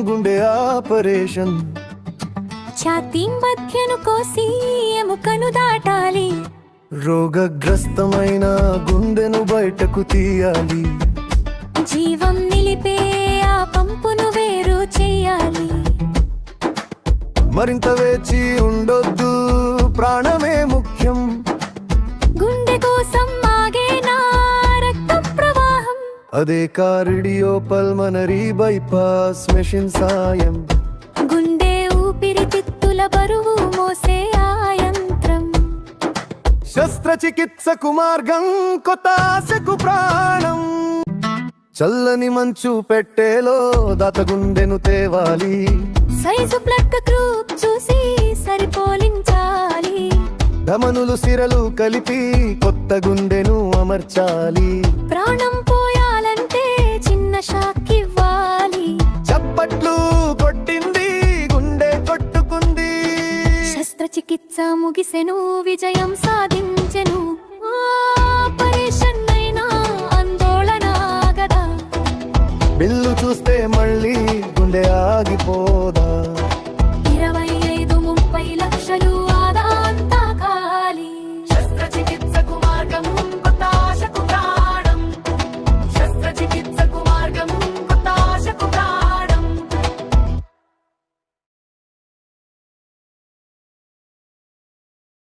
గుండె ఆపరేషన్. ఛాతీ మధ్యను కోసి ఎముకను దాటాలి. రోగగ్రస్తమైన గుండెను బయటకు తీయాలి. జీవం నిలిపే ఆ పంపును వేరు చెయ్యాలి. మరింత వేచి ఉండొద్దు, ప్రాణమే ముఖ్యం. గుండె కోసం ఆగేనా రక్త ప్రవాహం. అదే కార్డియోపల్మనరీ బైపాస్ మెషిన్ సాయం. గుండె ఊపిరితిత్తుల బరువు మోసే ఆ యంత్రం. శస్త్రచికిత్సకు మార్గం, కొత్త ఆశకు ప్రాణం. చల్లని మంచు పెట్టేలో దాత గుండెను తేవాలి. సైజు బ్లడ్ గ్రూప్ చూసి సరిపోలించాలి. ధమనులు సిరలు కలిపి కొత్త గుండెను అమర్చాలి. ప్రాణం పోయాలంటే చిన్న షాక్ ఇవ్వాలి. చప్పట్లు కొట్టింది, గుండె కొట్టుకుంది. శస్త్రచికిత్స ముగిసెను, విజయం సాధించెను. ఆపరేషన్ అయినా ఆందోళన ఆగదా. బిల్లు చూస్తే మళ్ళీ గుండె ఆగిపోదా.